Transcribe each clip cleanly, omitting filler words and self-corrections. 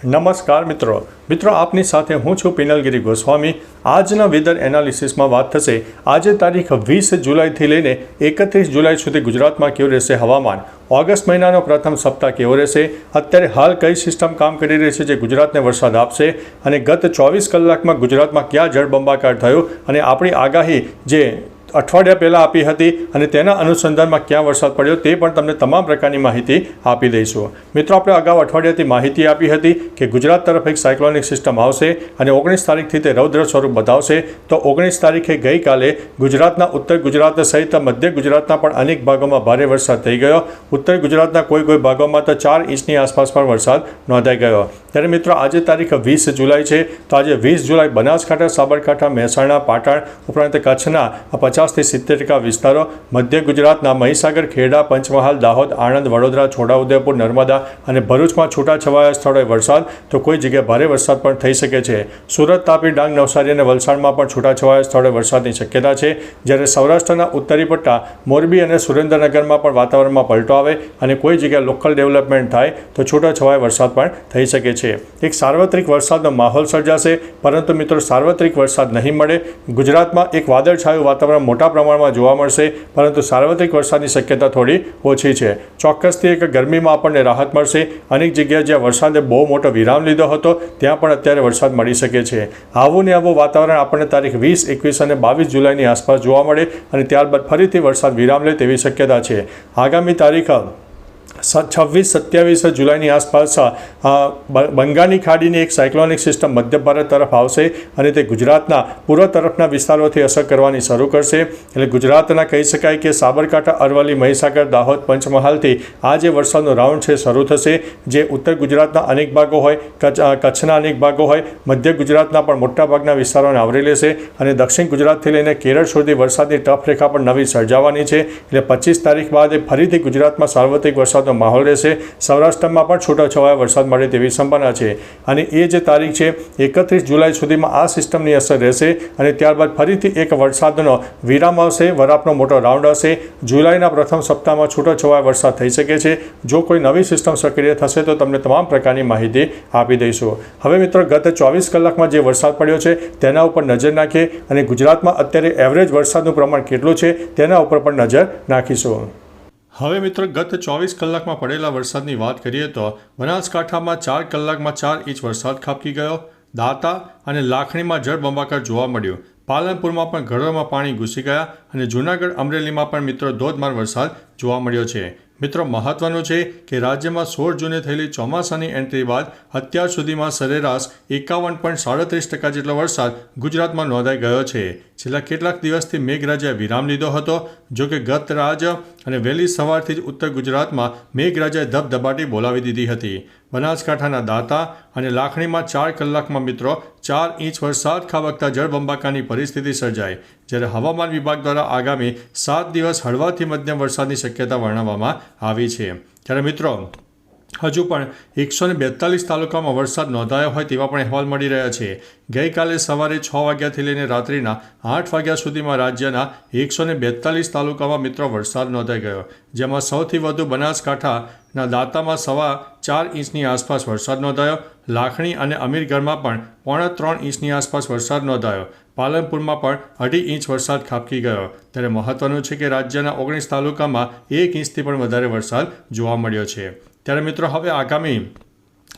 નમસ્કાર મિત્રો આપની સાથે હું છું પિનલગીરી ગોસ્વામી। આજના વેધર એનાલિસિસમાં વાત થશે આજે તારીખ 20 જુલાઈથી લઈને 31 જુલાઈ સુધી ગુજરાતમાં કેવું રહેશે હવામાન, ઓગસ્ટ મહિનાનો પ્રથમ સપ્તાહ કેવો રહેશે, અત્યારે હાલ કઈ સિસ્ટમ કામ કરી રહી છે જે ગુજરાતને વરસાદ આપશે અને ગત 24 કલાકમાં ગુજરાતમાં ક્યાં જળબંબાકાર થયો અને આપણી આગાહી જે અઠવાડિયા પહેલાં આપી હતી અને તેના અનુસંધાનમાં ક્યાં વરસાદ પડ્યો તે પણ તમને તમામ પ્રકારની માહિતી આપી દઈશું। મિત્રો, આપણે અગાઉ અઠવાડિયાથી માહિતી આપી હતી કે ગુજરાત તરફ એક સાયક્લોનિક સિસ્ટમ આવશે અને 19 તારીખથી તે રૌદ્ર સ્વરૂપ બતાવશે। તો 19 તારીખે ગઈકાલે ગુજરાતના ઉત્તર ગુજરાત સહિત મધ્ય ગુજરાતના પણ અનેક ભાગોમાં ભારે વરસાદ થઈ ગયો। ઉત્તર ગુજરાતના કોઈ ભાગોમાં તો 4 ઇંચની આસપાસ પણ વરસાદ નોંધાઈ ગયો। ત્યારે મિત્રો, આજે તારીખ 20 જુલાઈ છે તો આજે 20 જુલાઈ બનાસકાંઠા, સાબરકાંઠા, મહેસાણા, પાટણ ઉપરાંત કચ્છના 50થી 70% વિસ્તારો, મધ્ય ગુજરાતના મહીસાગર, ખેડા, પંચમહાલ, દાહોદ, આણંદ, વડોદરા, છોટાઉદેપુર, નર્મદા અને ભરૂચમાં છૂટાછવાયા સ્થળોએ વરસાદ તો કોઈ જગ્યાએ ભારે વરસાદ પણ થઈ શકે છે। સુરત, તાપી, ડાંગ, નવસારી અને વલસાડમાં પણ છૂટાછવાયા સ્થળોએ વરસાદની શક્યતા છે। જ્યારે સૌરાષ્ટ્રના ઉત્તરી પટ્ટા, મોરબી અને સુરેન્દ્રનગરમાં પણ વાતાવરણમાં પલટો આવે અને કોઈ જગ્યાએ લોકલ ડેવલપમેન્ટ થાય તો છૂટાછવાયા વરસાદ પણ થઈ શકે છે। એક સાર્વત્રિક વરસાદનો માહોલ સર્જાશે, પરંતુ મિત્રો સાર્વત્રિક વરસાદ નહીં મળે। ગુજરાતમાં એક વાદળછાયું વાતાવરણ મોટા પ્રમાણમાં જોવા મળશે, પરંતુ સાર્વત્રિક વરસાદની શક્યતા થોડી ઓછી છે। ચોક્કસથી એક ગરમીમાં આપણને રાહત મળશે। અનેક જગ્યાએ જ્યાં વરસાદે બહુ મોટો વિરામ લીધો હતો ત્યાં પણ અત્યારે વરસાદ મળી શકે છે। આવું ને આવું વાતાવરણ આપણને તારીખ 20, 21 અને 22 જુલાઈની આસપાસ જોવા મળે અને ત્યારબાદ ફરીથી વરસાદ વિરામ લે તેવી શક્યતા છે। આગામી તારીખ 26-27 જુલાઈની આસપાસ બંગાળની ખાડીની એક સાયક્લોનિક સિસ્ટમ મધ્ય ભારત તરફ આવશે અને તે ગુજરાતના પૂર્વ તરફના વિસ્તારોથી અસર કરવાની શરૂ કરશે। એટલે ગુજરાતના કહી શકાય કે સાબરકાંઠા, અરવલ્લી, મહીસાગર, દાહોદ, પંચમહાલથી આ જે વરસાદનો રાઉન્ડ છે શરૂ થશે, જે ઉત્તર ગુજરાતના અનેક ભાગો હોય, કચ્છના અનેક ભાગો હોય, મધ્ય ગુજરાતના પણ મોટાભાગના વિસ્તારોને આવરી લેશે અને દક્ષિણ ગુજરાતથી લઈને કેરળ સુધી વરસાદની ટફ રેખા પણ નવી સર્જાવાની છે। એટલે 25 તારીખ બાદ ફરીથી ગુજરાતમાં સાર્વત્રિક વરસાદનો માહોલ રહેશે। સૌરાષ્ટ્રમાં પણ છૂટાછવાયા વરસાદ મળે તેવી સંભાવના છે અને એ જે તારીખ છે 31 જુલાઈ સુધીમાં આ સિસ્ટમની અસર રહેશે અને ત્યારબાદ ફરીથી એક વરસાદનો વિરામ આવશે, વરાપનો મોટો રાઉન્ડ આવશે। જુલાઈના પ્રથમ સપ્તાહમાં છૂટાછવાયા વરસાદ થઈ શકે છે। જો કોઈ નવી સિસ્ટમ સક્રિય થશે તો તમને તમામ પ્રકારની માહિતી આપી દઈશું। હવે મિત્રો, ગત 24 કલાકમાં જે વરસાદ પડ્યો છે તેના ઉપર નજર નાખીએ અને ગુજરાતમાં અત્યારે એવરેજ વરસાદનું પ્રમાણ કેટલું છે તેના ઉપર પણ નજર નાખીશું। હવે મિત્રો, ગત 24 કલાકમાં પડેલા વરસાદની વાત કરીએ તો બનાસકાંઠામાં 4 કલાકમાં 4 ઇંચ વરસાદ ખાબકી ગયો। દાંતા અને લાખણીમાં જળબંબાકાર જોવા મળ્યો। પાલનપુરમાં પણ ઘરોમાં પાણી ઘૂસી ગયા અને જૂનાગઢ, અમરેલીમાં પણ મિત્રો ધોધમાર વરસાદ જોવા મળ્યો છે। મિત્રો, મહત્વનું છે કે રાજ્યમાં 16 જૂને થયેલી ચોમાસાની એન્ટ્રી બાદ અત્યાર સુધીમાં સરેરાશ 51.37% જેટલો વરસાદ ગુજરાતમાં નોંધાઈ ગયો છે। છેલ્લા કેટલાક દિવસથી મેઘરાજાએ વિરામ લીધો હતો, જો કે ગત રાત અને વહેલી સવારથી જ ઉત્તર ગુજરાતમાં મેઘરાજાએ ધબધબાટી બોલાવી દીધી હતી। બનાસકાંઠાના દાંતા અને લાખણીમાં 4 કલાકમાં મિત્રો 4 ઇંચ વરસાદ ખાબકતા જળબંબાકારની પરિસ્થિતિ સર્જાઈ। જ્યારે હવામાન વિભાગ દ્વારા આગામી 7 દિવસ હળવાથી મધ્યમ વરસાદની શક્યતા વર્ણવવામાં આવી છે। ત્યારે મિત્રો, હજુ પણ 142 તાલુકામાં વરસાદ નોંધાયો હોય તેવા પણ અહેવાલ મળી રહ્યા છે। ગઈકાલે સવારે 6 વાગ્યાથી લઈને રાત્રિના 8 વાગ્યા સુધીમાં રાજ્યના 142 તાલુકામાં મિત્રો વરસાદ નોંધાઈ ગયો, જેમાં સૌથી વધુ બનાસકાંઠાના દાંતામાં 4.25 ઇંચની આસપાસ વરસાદ નોંધાયો। લાખણી અને અમીરગઢમાં પણ 3.25 ઇંચની આસપાસ વરસાદ નોંધાયો। પાલનપુરમાં પણ 2.5 ઇંચ વરસાદ ખાબકી ગયો। ત્યારે મહત્વનું છે કે રાજ્યના 19 તાલુકામાં 1 ઇંચથી પણ વધારે વરસાદ જોવા મળ્યો છે। ત્યારે મિત્રો, હવે આગામી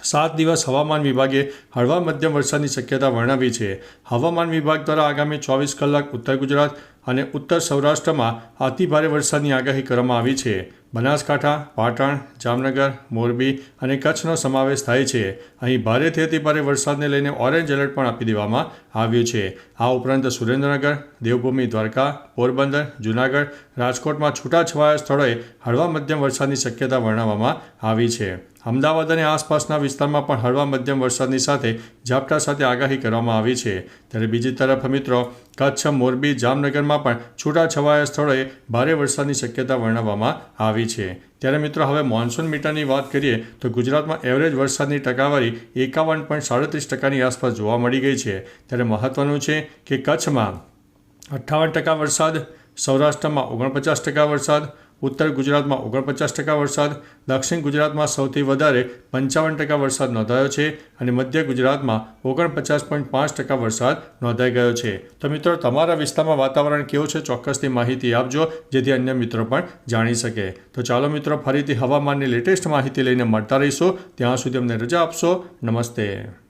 7 દિવસ હવામાન વિભાગે હળવા મધ્યમ વરસાદની શક્યતા વર્ણવી છે। હવામાન વિભાગ દ્વારા આગામી 24 કલાક ઉત્તર ગુજરાત અને ઉત્તર સૌરાષ્ટ્રમાં અતિભારે વરસાદની આગાહી કરવામાં આવી છે। બનાસકાંઠા, પાટણ, જામનગર, મોરબી અને કચ્છનો સમાવેશ થાય છે। અહીં ભારેથી અતિભારે વરસાદને લઈને ઓરેન્જ એલર્ટ પણ આપી દેવામાં આવ્યું છે। આ ઉપરાંત સુરેન્દ્રનગર, દેવભૂમિ, દ્વારકા, પોરબંદર, જૂનાગઢ, રાજકોટમાં છૂટાછવાયા સ્થળોએ હળવા મધ્યમ વરસાદની શક્યતા વર્ણવવામાં આવી છે। અમદાવાદ અને આસપાસના વિસ્તારમાં પણ હળવા મધ્યમ વરસાદની સાથે ઝાપટા સાથે આગાહી કરવામાં આવી છે। ત્યારે બીજી તરફ મિત્રો, કચ્છ, મોરબી, જામનગરમાં પણ છૂટાછવાયા સ્થળોએ ભારે વરસાદની શક્યતા વર્ણવવામાં આવી છે। ત્યારે મિત્રો, હવે મોન્સૂન મીટરની વાત કરીએ તો ગુજરાતમાં એવરેજ વરસાદની ટકાવારી 51.37%ની આસપાસ જોવા મળી ગઈ છે। ત્યારે મહત્વનું છે કે કચ્છમાં 58% વરસાદ, સૌરાષ્ટ્રમાં 49% વરસાદ, ઉત્તર ગુજરાતમાં 49% વરસાદ, દક્ષિણ ગુજરાતમાં સૌથી વધારે 55% વરસાદ નોંધાયો છે અને મધ્ય ગુજરાતમાં 49.5% વરસાદ નોંધાઈ ગયો છે. તો મિત્રો, તમારા વિસ્તારમાં વાતાવરણ કેવું છે ચોક્કસથી માહિતી આપજો, જેથી અન્ય મિત્રો પણ જાણી શકે. તો ચાલો મિત્રો, ફરીથી હવામાનની લેટેસ્ટ માહિતી લઈને મળતા રહીશું. ત્યાં સુધી અમને રજા આપશો. નમસ્તે.